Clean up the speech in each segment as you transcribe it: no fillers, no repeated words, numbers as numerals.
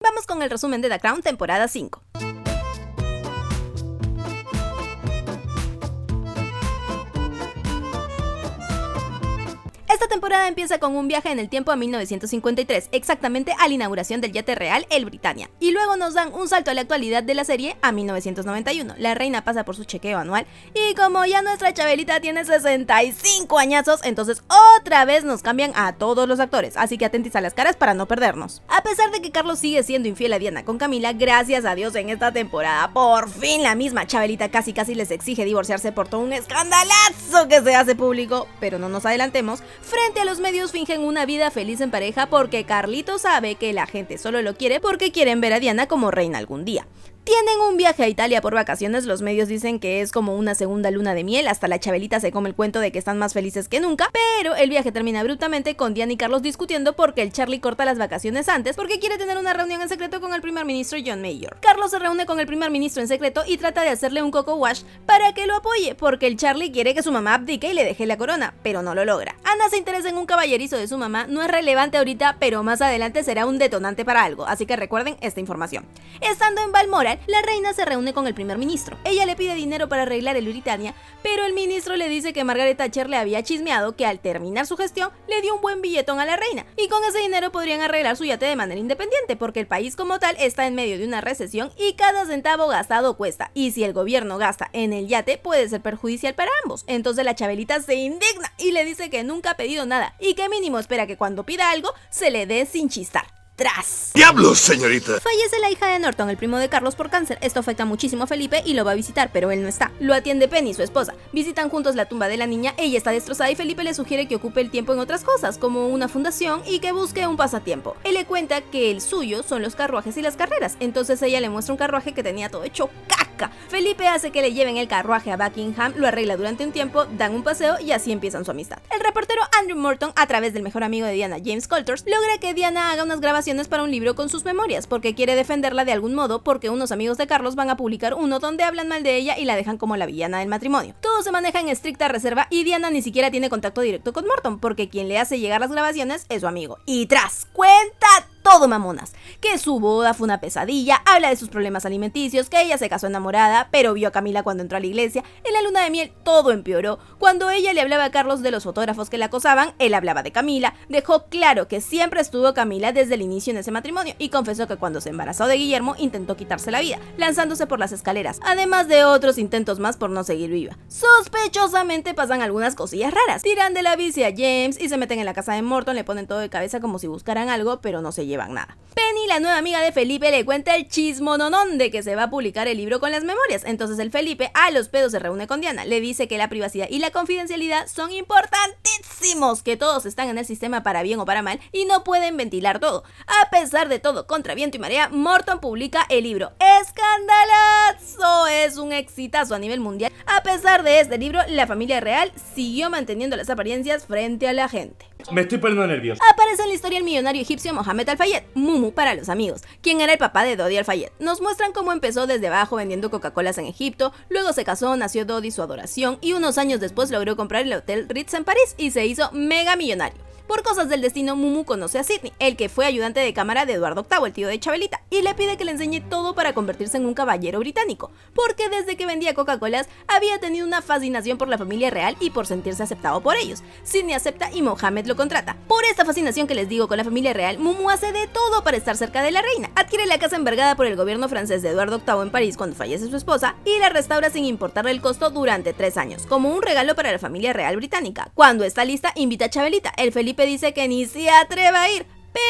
Vamos con el resumen de The Crown temporada 5. Esta temporada empieza con un viaje en el tiempo a 1953, exactamente a la inauguración del yate real, el Britannia. Y luego nos dan un salto a la actualidad de la serie a 1991. La reina pasa por su chequeo anual y como ya nuestra Chabelita tiene 65 añazos, entonces otra vez nos cambian a todos los actores, así que atentis a las caras para no perdernos. A pesar de que Carlos sigue siendo infiel a Diana con Camila, gracias a Dios en esta temporada, por fin la misma Chabelita casi les exige divorciarse por todo un escandalazo que se hace público, pero no nos adelantemos. Frente a los medios fingen una vida feliz en pareja porque Carlito sabe que la gente solo lo quiere porque quieren ver a Diana como reina algún día. Tienen un viaje a Italia por vacaciones, los medios dicen que es como una segunda luna de miel, hasta la Chabelita se come el cuento de que están más felices que nunca, pero el viaje termina abruptamente con Diana y Carlos discutiendo porque el Charlie corta las vacaciones antes porque quiere tener una reunión en secreto con el primer ministro John Major. Carlos se reúne con el primer ministro en secreto y trata de hacerle un coco wash para que lo apoye, porque el Charlie quiere que su mamá abdique y le deje la corona, pero no lo logra. Ana se interesa en un caballerizo de su mamá, no es relevante ahorita, pero más adelante será un detonante para algo, así que recuerden esta información. Estando en Balmoral, la reina se reúne con el primer ministro. Ella le pide dinero para arreglar el Britannia, pero el ministro le dice que Margaret Thatcher le había chismeado que al terminar su gestión le dio un buen billetón a la reina y con ese dinero podrían arreglar su yate de manera independiente porque el país como tal está en medio de una recesión y cada centavo gastado cuesta, y si el gobierno gasta en el yate puede ser perjudicial para ambos. Entonces la Chabelita se indigna y le dice que nunca ha pedido nada y que mínimo espera que cuando pida algo se le dé sin chistar. ¡Tras! ¡Diablos, señorita! Fallece la hija de Norton, el primo de Carlos, por cáncer. Esto afecta muchísimo a Felipe y lo va a visitar, pero él no está. Lo atiende Penny, su esposa. Visitan juntos la tumba de la niña, ella está destrozada y Felipe le sugiere que ocupe el tiempo en otras cosas, como una fundación y que busque un pasatiempo. Él le cuenta que el suyo son los carruajes y las carreras, entonces ella le muestra un carruaje que tenía todo hecho caca. Felipe hace que le lleven el carruaje a Buckingham, lo arregla durante un tiempo, dan un paseo y así empiezan su amistad. El reportero Andrew Morton, a través del mejor amigo de Diana, James Coulthers, logra que Diana haga unas grabaciones para un libro con sus memorias, porque quiere defenderla de algún modo, porque unos amigos de Carlos van a publicar uno donde hablan mal de ella y la dejan como la villana del matrimonio. Todo se maneja en estricta reserva y Diana ni siquiera tiene contacto directo con Morton, porque quien le hace llegar las grabaciones es su amigo. Y tras, cuenta todo, mamonas, que su boda fue una pesadilla, habla de sus problemas alimenticios, que ella se casó enamorada, pero vio a Camila cuando entró a la iglesia, en la luna de miel todo empeoró, cuando ella le hablaba a Carlos de los fotógrafos que la acosaban, él hablaba de Camila, dejó claro que siempre estuvo Camila desde el inicio en ese matrimonio y confesó que cuando se embarazó de Guillermo intentó quitarse la vida, lanzándose por las escaleras, además de otros intentos más por no seguir viva. Sospechosamente pasan algunas cosillas raras, tiran de la bici a James y se meten en la casa de Morton, le ponen todo de cabeza como si buscaran algo, pero no se llevan nada. Penny, la nueva amiga de Felipe, le cuenta el chismononón de que se va a publicar el libro con las memorias, entonces el Felipe a los pedos se reúne con Diana, le dice que la privacidad y la confidencialidad son importantísimos, que todos están en el sistema para bien o para mal y no pueden ventilar todo. A pesar de todo, contra viento y marea, Morton publica el libro. ¡Escandalazo! Es un exitazo a nivel mundial. A pesar de este libro, la familia real siguió manteniendo las apariencias frente a la gente. Me estoy poniendo nervioso. Aparece en la historia el millonario egipcio Mohamed Al-Fayed, Mumu para los amigos, quien era el papá de Dodi Al-Fayed. Nos muestran cómo empezó desde abajo vendiendo Coca-Colas en Egipto, luego se casó, nació Dodi, su adoración, y unos años después logró comprar el Hotel Ritz en París y se hizo mega millonario. Por cosas del destino, Mumu conoce a Sidney, el que fue ayudante de cámara de Eduardo VIII, el tío de Chabelita, y le pide que le enseñe todo para convertirse en un caballero británico, porque desde que vendía Coca-Colas había tenido una fascinación por la familia real y por sentirse aceptado por ellos. Sidney acepta y Mohamed lo contrata. Por esta fascinación que les digo con la familia real, Mumu hace de todo para estar cerca de la reina. Adquiere la casa envergada por el gobierno francés de Eduardo VIII en París cuando fallece su esposa y la restaura sin importarle el costo durante 3 años, como un regalo para la familia real británica. Cuando está lista, invita a Chabelita. El Felipe dice que ni se atreve a ir,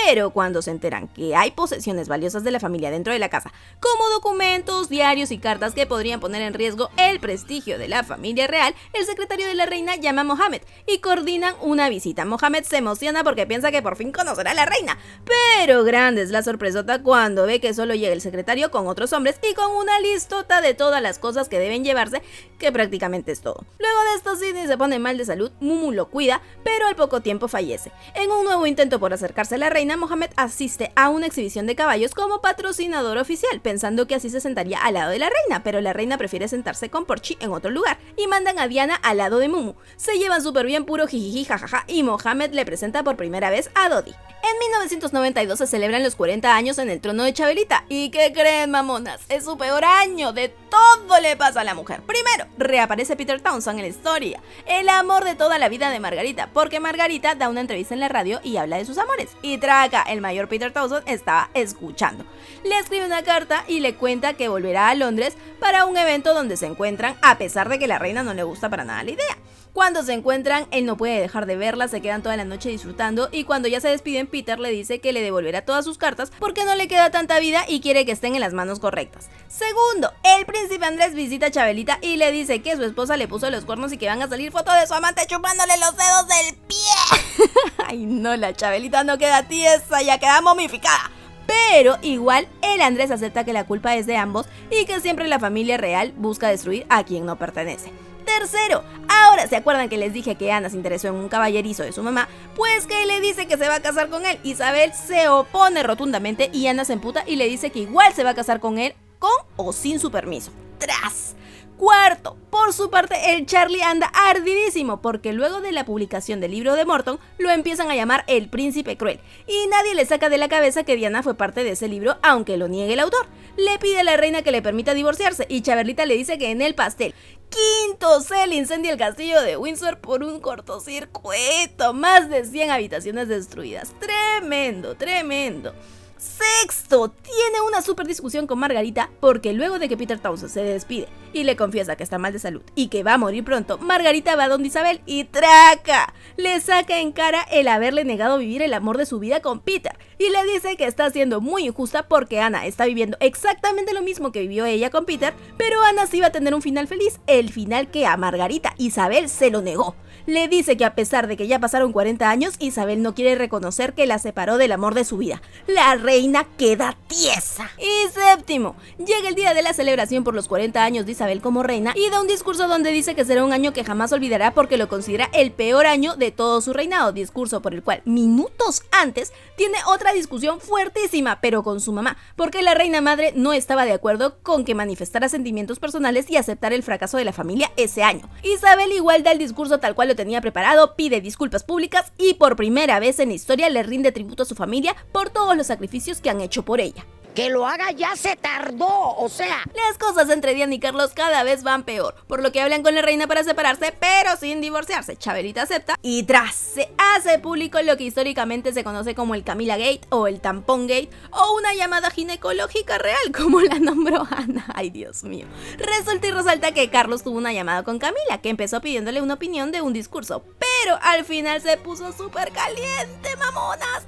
pero cuando se enteran que hay posesiones valiosas de la familia dentro de la casa, como documentos, diarios y cartas que podrían poner en riesgo el prestigio de la familia real, el secretario de la reina llama a Mohamed y coordinan una visita. Mohamed se emociona porque piensa que por fin conocerá a la reina, pero grande es la sorpresota cuando ve que solo llega el secretario con otros hombres y con una listota de todas las cosas que deben llevarse, que prácticamente es todo. Luego de esto, Sidney se pone mal de salud, Mumu lo cuida, pero al poco tiempo fallece. En un nuevo intento por acercarse a la reina, reina, Mohamed asiste a una exhibición de caballos como patrocinador oficial, pensando que así se sentaría al lado de la reina, pero la reina prefiere sentarse con Porchi en otro lugar, y mandan a Diana al lado de Mumu. Se llevan súper bien, puro jijiji jajaja, y Mohamed le presenta por primera vez a Dodi. En 1992 se celebran los 40 años en el trono de Chabelita. ¿Y qué creen, mamonas? Es su peor año, de todo le pasa a la mujer. Primero, reaparece Peter Townsend en la historia, el amor de toda la vida de Margarita, porque Margarita da una entrevista en la radio y habla de sus amores. Y traca, el mayor Peter Townsend estaba escuchando. Le escribe una carta y le cuenta que volverá a Londres para un evento donde se encuentran, a pesar de que la reina no le gusta para nada la idea. Cuando se encuentran, él no puede dejar de verla, se quedan toda la noche disfrutando y cuando ya se despiden, Peter le dice que le devolverá todas sus cartas porque no le queda tanta vida y quiere que estén en las manos correctas. Segundo, el príncipe Andrés visita a Chabelita y le dice que su esposa le puso los cuernos y que van a salir fotos de su amante chupándole los dedos del pie. Ay no, la Chabelita no queda tiesa, ya queda momificada. Pero igual, el Andrés acepta que la culpa es de ambos y que siempre la familia real busca destruir a quien no pertenece. Tercero, ahora se acuerdan que les dije que Ana se interesó en un caballerizo de su mamá, pues que le dice que se va a casar con él. Isabel se opone rotundamente y Ana se emputa y le dice que igual se va a casar con él, con o sin su permiso. ¡Tras! Cuarto, por su parte el Charlie anda ardidísimo porque luego de la publicación del libro de Morton lo empiezan a llamar el príncipe cruel y nadie le saca de la cabeza que Diana fue parte de ese libro aunque lo niegue el autor. Le pide a la reina que le permita divorciarse y Chabelita le dice que en el pastel. Quinto, se le incendia el castillo de Windsor por un cortocircuito, más de 100 habitaciones destruidas. Tremendo, tremendo. Sexto, tiene una super discusión con Margarita porque luego de que Peter Townsend se despide y le confiesa que está mal de salud y que va a morir pronto, Margarita va a donde Isabel y traca, le saca en cara el haberle negado vivir el amor de su vida con Peter y le dice que está siendo muy injusta porque Ana está viviendo exactamente lo mismo que vivió ella con Peter, pero Ana sí va a tener un final feliz, el final que a Margarita Isabel se lo negó. Le dice que a pesar de que ya pasaron 40 años, Isabel no quiere reconocer que la separó del amor de su vida. La reina queda tiesa. Y séptimo, llega el día de la celebración por los 40 años de Isabel como reina y da un discurso donde dice que será un año que jamás olvidará porque lo considera el peor año de todo su reinado, discurso por el cual minutos antes tiene otra discusión fuertísima, pero con su mamá, porque la reina madre no estaba de acuerdo con que manifestara sentimientos personales y aceptara el fracaso de la familia ese año. Isabel igual da el discurso tal cual lo tenía preparado, pide disculpas públicas y por primera vez en la historia le rinde tributo a su familia por todos los sacrificios que han hecho por ella. Que lo haga ya se tardó, o sea. Las cosas entre Diana y Carlos cada vez van peor, por lo que hablan con la reina para separarse, pero sin divorciarse. Chabelita acepta y tras se hace público lo que históricamente se conoce como el Camila Gate o el Tampón Gate o una llamada ginecológica real, como la nombró Ana. Ay, Dios mío. Resulta y resalta que Carlos tuvo una llamada con Camila, que empezó pidiéndole una opinión de un discurso, pero al final se puso súper caliente, mamonas.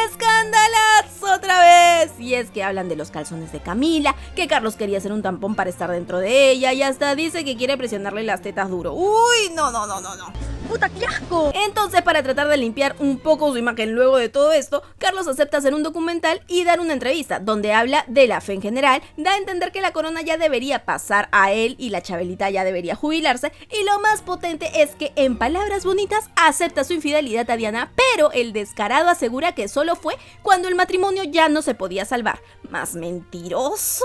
¡Escandalazo otra vez! Y es que hablan de los calzones de Camila, que Carlos quería hacer un tampón para estar dentro de ella y hasta dice que quiere presionarle las tetas duro. ¡Uy! No. ¡Puta, qué asco! Entonces, para tratar de limpiar un poco su imagen luego de todo esto, Carlos acepta hacer un documental y dar una entrevista donde habla de la fe en general, da a entender que la corona ya debería pasar a él y la Chabelita ya debería jubilarse, y lo más potente es que en palabras bonitas acepta su infidelidad a Diana, pero el descarado asegura que solo fue cuando el matrimonio ya no se podía salvar. ¿Más mentiroso?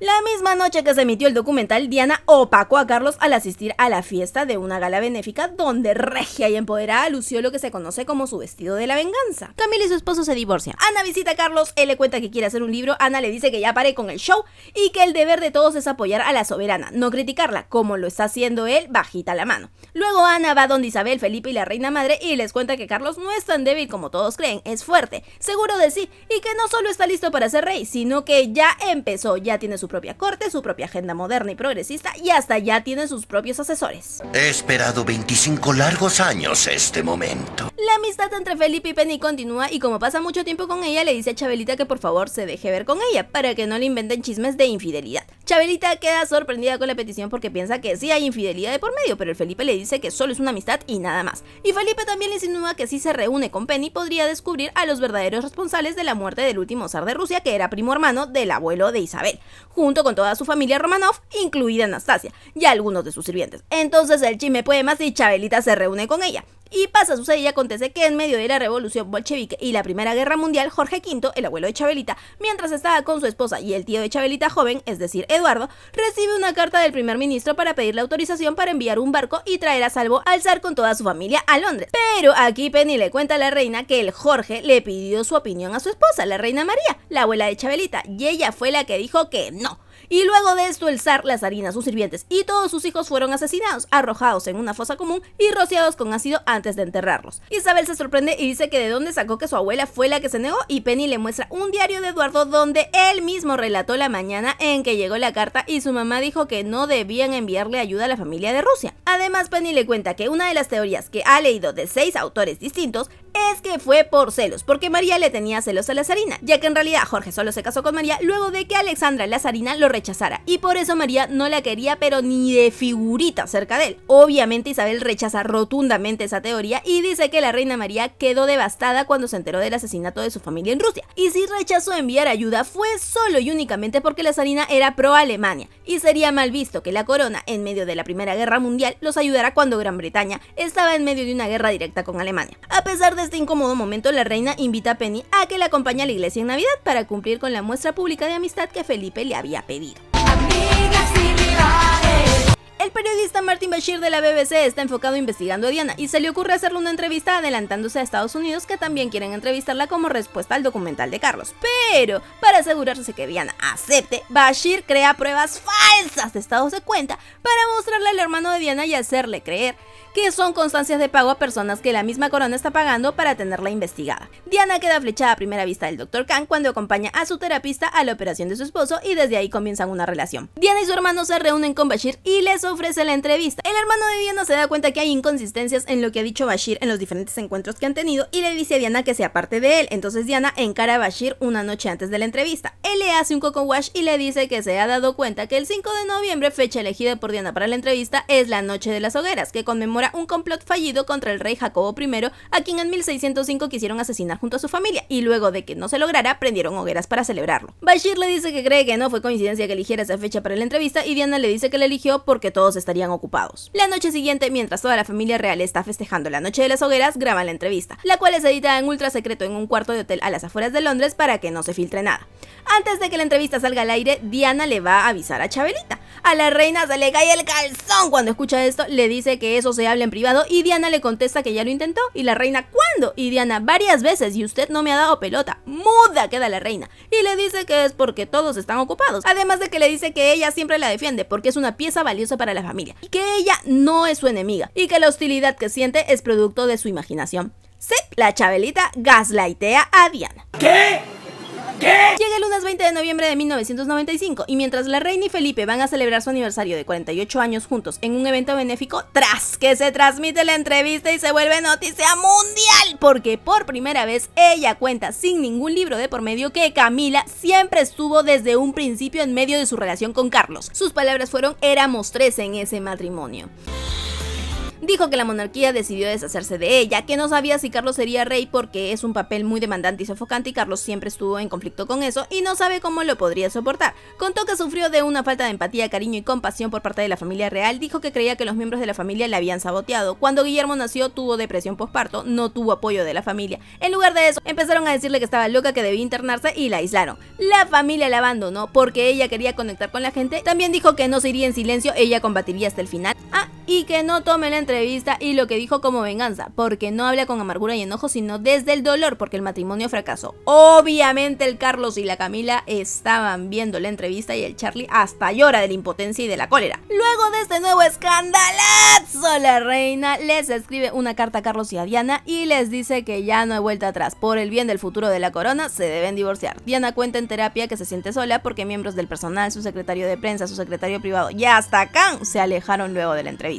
La misma noche que se emitió el documental, Diana opacó a Carlos al asistir a la fiesta de una gala benéfica donde regia y empoderada lució lo que se conoce como su vestido de la venganza. Camila y su esposo se divorcian. Ana visita a Carlos, él le cuenta que quiere hacer un libro, Ana le dice que ya pare con el show y que el deber de todos es apoyar a la soberana, no criticarla, como lo está haciendo él bajita la mano. Luego Ana va donde Isabel, Felipe y la reina madre y les cuenta que Carlos no es tan débil como todos creen, es fuerte, seguro de sí y que no solo está listo para ser rey, sino que ya empezó, ya tiene su propia corte, su propia agenda moderna y progresista y hasta ya tiene sus propios asesores. He esperado 25 largos años este momento. La amistad entre Felipe y Penny continúa y como pasa mucho tiempo con ella, le dice a Chabelita que por favor se deje ver con ella para que no le inventen chismes de infidelidad. Chabelita queda sorprendida con la petición porque piensa que sí hay infidelidad de por medio, pero el Felipe le dice que solo es una amistad y nada más. Y Felipe también le insinúa que si se reúne con Penny podría descubrir a los verdaderos responsables de la muerte del último zar de Rusia, que era primo hermano del abuelo de Isabel, junto con toda su familia Romanov, incluida Anastasia, y algunos de sus sirvientes. Entonces el chisme puede más y Chabelita se reúne con ella. Y pasa, sucede y acontece que en medio de la revolución bolchevique y la Primera Guerra Mundial, Jorge V, el abuelo de Chabelita, mientras estaba con su esposa y el tío de Chabelita joven, es decir, Eduardo, recibe una carta del primer ministro para pedirle autorización para enviar un barco y traer a salvo al zar con toda su familia a Londres. Pero aquí Penny le cuenta a la reina que el Jorge le pidió su opinión a su esposa, la reina María, la abuela de Chabelita, y ella fue la que dijo que no. Y luego de esto el zar, la zarina, sus sirvientes y todos sus hijos fueron asesinados, arrojados en una fosa común y rociados con ácido antes de enterrarlos. Isabel se sorprende y dice que de dónde sacó que su abuela fue la que se negó, y Penny le muestra un diario de Eduardo donde él mismo relató la mañana en que llegó la carta y su mamá dijo que no debían enviarle ayuda a la familia de Rusia. Además, Penny le cuenta que una de las teorías que ha leído de 6 autores distintos es que fue por celos, porque María le tenía celos a la zarina, ya que en realidad Jorge solo se casó con María luego de que Alexandra, la zarina, lo rechazara, y por eso María no la quería pero ni de figurita cerca de él. Obviamente Isabel rechaza rotundamente esa teoría y dice que la reina María quedó devastada cuando se enteró del asesinato de su familia en Rusia, y si rechazó enviar ayuda fue solo y únicamente porque la zarina era pro Alemania, y sería mal visto que la corona, en medio de la Primera Guerra Mundial, los ayudara cuando Gran Bretaña estaba en medio de una guerra directa con Alemania. A pesar de este incómodo momento, la reina invita a Penny a que la acompañe a la iglesia en Navidad para cumplir con la muestra pública de amistad que Felipe le había pedido. El periodista Martin Bashir de la BBC está enfocado investigando a Diana y se le ocurre hacerle una entrevista adelantándose a Estados Unidos, que también quieren entrevistarla como respuesta al documental de Carlos. Pero para asegurarse que Diana acepte, Bashir crea pruebas falsas de estados de cuenta para mostrarle al hermano de Diana y hacerle creer que son constancias de pago a personas que la misma corona está pagando para tenerla investigada. Diana queda flechada a primera vista del Dr. Kang cuando acompaña a su terapista a la operación de su esposo y desde ahí comienzan una relación. Diana y su hermano se reúnen con Bashir y les ofrece la entrevista. El hermano de Diana se da cuenta que hay inconsistencias en lo que ha dicho Bashir en los diferentes encuentros que han tenido y le dice a Diana que se aparte de él. Entonces Diana encara a Bashir una noche antes de la entrevista. Él le hace un coco wash y le dice que se ha dado cuenta que el 5 de noviembre, fecha elegida por Diana para la entrevista, es la Noche de las Hogueras, que conmemora un complot fallido contra el rey Jacobo I, a quien en 1605 quisieron asesinar junto a su familia, y luego de que no se lograra, prendieron hogueras para celebrarlo. Bashir le dice que cree que no fue coincidencia que eligiera esa fecha para la entrevista, y Diana le dice que la eligió porque todos estarían ocupados. La noche siguiente, mientras toda la familia real está festejando la Noche de las Hogueras, graban la entrevista, la cual es editada en ultra secreto en un cuarto de hotel a las afueras de Londres para que no se filtre nada. Antes de que la entrevista salga al aire, Diana le va a avisar a Chabelita. A la reina se le cae el calzón cuando escucha esto, le dice que eso se habla en privado y Diana le contesta que ya lo intentó, y la reina, ¿cuándo? Y Diana, varias veces, y usted no me ha dado pelota. Muda queda la reina y le dice que es porque todos están ocupados, además de que le dice que ella siempre la defiende porque es una pieza valiosa para la familia y que ella no es su enemiga y que la hostilidad que siente es producto de su imaginación. Sí, la Chabelita gaslightea a Diana. ¿Qué? Llega el lunes 20 de noviembre de 1995 y mientras la reina y Felipe van a celebrar su aniversario de 48 años juntos en un evento benéfico, tras que se transmite la entrevista y se vuelve noticia mundial, porque por primera vez ella cuenta sin ningún libro de por medio que Camila siempre estuvo desde un principio en medio de su relación con Carlos. Sus palabras fueron: éramos 13 en ese matrimonio. Dijo que la monarquía decidió deshacerse de ella, que no sabía si Carlos sería rey porque es un papel muy demandante y sofocante y Carlos siempre estuvo en conflicto con eso y no sabe cómo lo podría soportar. Contó que sufrió de una falta de empatía, cariño y compasión por parte de la familia real. Dijo que creía que los miembros de la familia le habían saboteado. Cuando Guillermo nació tuvo depresión postparto, no tuvo apoyo de la familia. En lugar de eso, empezaron a decirle que estaba loca, que debía internarse y la aislaron. La familia la abandonó porque ella quería conectar con la gente. También dijo que no se iría en silencio, ella combatiría hasta el final. Y que no tome la entrevista y lo que dijo como venganza, porque no habla con amargura y enojo, sino desde el dolor, porque el matrimonio fracasó. Obviamente el Carlos y la Camila estaban viendo la entrevista y el Charlie hasta llora de la impotencia y de la cólera. Luego de este nuevo escandalazo, la reina les escribe una carta a Carlos y a Diana y les dice que ya no hay vuelta atrás. Por el bien del futuro de la corona se deben divorciar. Diana cuenta en terapia que se siente sola porque miembros del personal, su secretario de prensa, su secretario privado y hasta Kang se alejaron luego de la entrevista.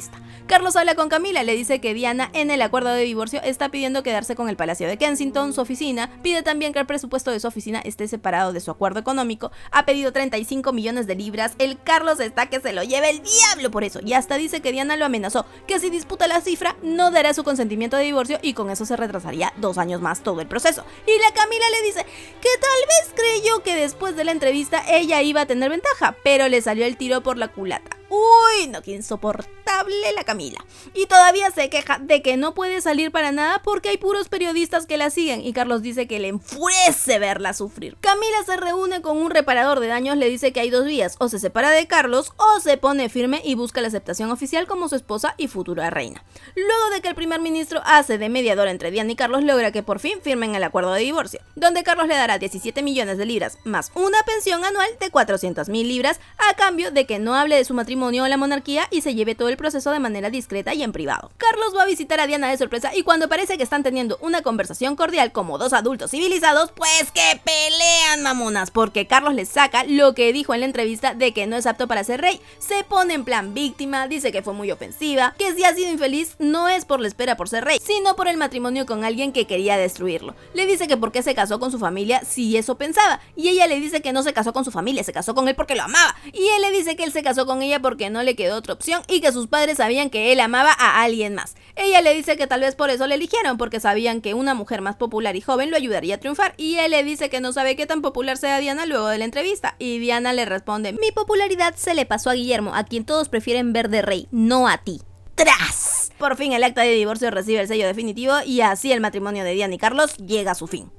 Carlos habla con Camila, le dice que Diana en el acuerdo de divorcio está pidiendo quedarse con el Palacio de Kensington, su oficina, pide también que el presupuesto de su oficina esté separado de su acuerdo económico, ha pedido 35 millones de libras, el Carlos está que se lo lleve el diablo por eso, y hasta dice que Diana lo amenazó, que si disputa la cifra no dará su consentimiento de divorcio y con eso se retrasaría 2 años más todo el proceso. Y la Camila le dice que tal vez creyó que después de la entrevista ella iba a tener ventaja, pero le salió el tiro por la culata. Uy, no, qué insoportable la Camila. Y todavía se queja de que no puede salir para nada porque hay puros periodistas que la siguen y Carlos dice que le enfurece verla sufrir. Camila se reúne con un reparador de daños, le dice que hay dos vías, o se separa de Carlos o se pone firme y busca la aceptación oficial como su esposa y futura reina. Luego de que el primer ministro hace de mediador entre Diana y Carlos, logra que por fin firmen el acuerdo de divorcio, donde Carlos le dará 17 millones de libras más una pensión anual de 400.000 libras a cambio de que no hable de su matrimonio o la monarquía y se lleve todo el proceso de manera discreta y en privado. Carlos va a visitar a Diana de sorpresa y cuando parece que están teniendo una conversación cordial como dos adultos civilizados, pues que pelean, mamonas, porque Carlos les saca lo que dijo en la entrevista de que no es apto para ser rey. Se pone en plan víctima, dice que fue muy ofensiva, que si ha sido infeliz no es por la espera por ser rey, sino por el matrimonio con alguien que quería destruirlo. Le dice que por qué se casó con su familia si eso pensaba, y ella le dice que no se casó con su familia, se casó con él porque lo amaba, y él le dice que él se casó con ella porque no le quedó otra opción y que sus padres sabían que él amaba a alguien más. Ella le dice que tal vez por eso le eligieron, porque sabían que una mujer más popular y joven lo ayudaría a triunfar, y él le dice que no sabe qué tan popular sea Diana luego de la entrevista, y Diana le responde: mi popularidad se le pasó a Guillermo, a quien todos prefieren ver de rey, no a ti. ¡Tras! Por fin el acta de divorcio recibe el sello definitivo y así el matrimonio de Diana y Carlos llega a su fin.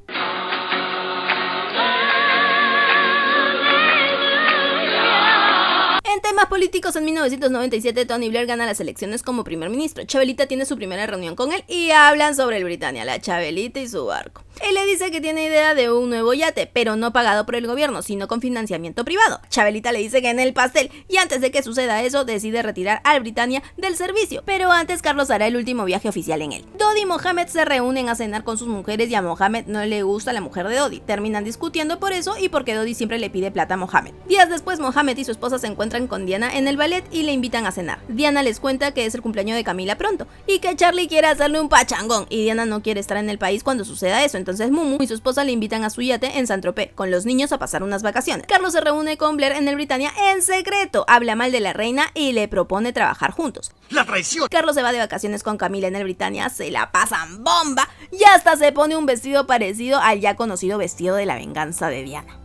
En temas políticos, en 1997 Tony Blair gana las elecciones como primer ministro. Chabelita tiene su primera reunión con él y hablan sobre el Britannia, la Chabelita y su barco. Él le dice que tiene idea de un nuevo yate, pero no pagado por el gobierno, sino con financiamiento privado. Chabelita le dice que en el pastel, y antes de que suceda eso, decide retirar al Britannia del servicio. Pero antes Carlos hará el último viaje oficial en él. Dodi y Mohamed se reúnen a cenar con sus mujeres y a Mohamed no le gusta la mujer de Dodi. Terminan discutiendo por eso y porque Dodi siempre le pide plata a Mohamed. Días después, Mohamed y su esposa se encuentran con Diana en el ballet y le invitan a cenar. Diana les cuenta que es el cumpleaños de Camila pronto y que Charlie quiere hacerle un pachangón y Diana no quiere estar en el país cuando suceda eso, entonces Mumu y su esposa le invitan a su yate en Saint-Tropez con los niños a pasar unas vacaciones. Carlos se reúne con Blair en el Britannia en secreto, habla mal de la reina y le propone trabajar juntos. ¡La traición! Carlos se va de vacaciones con Camila en el Britannia, se la pasan bomba y hasta se pone un vestido parecido al ya conocido vestido de la venganza de Diana.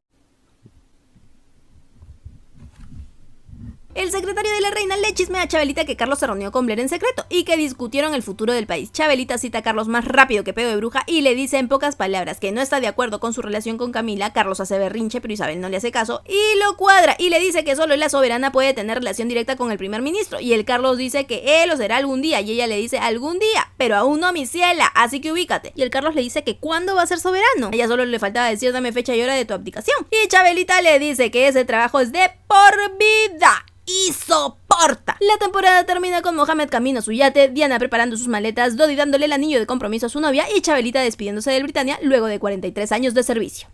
El secretario de la reina le chismea a Chabelita que Carlos se reunió con Blair en secreto y que discutieron el futuro del país. Chabelita cita a Carlos más rápido que pedo de bruja y le dice en pocas palabras que no está de acuerdo con su relación con Camila. Carlos hace berrinche, pero Isabel no le hace caso y lo cuadra y le dice que solo la soberana puede tener relación directa con el primer ministro, y el Carlos dice que él lo será algún día y ella le dice algún día, pero aún no, mi ciela, así que ubícate. Y el Carlos le dice que ¿cuándo va a ser soberano? A ella solo le faltaba decir dame fecha y hora de tu abdicación, y Chabelita le dice que ese trabajo es de por vida y soporta. La temporada termina con Mohamed camino a su yate, Diana preparando sus maletas, Dodi dándole el anillo de compromiso a su novia y Chabelita despidiéndose del Britannia luego de 43 años de servicio.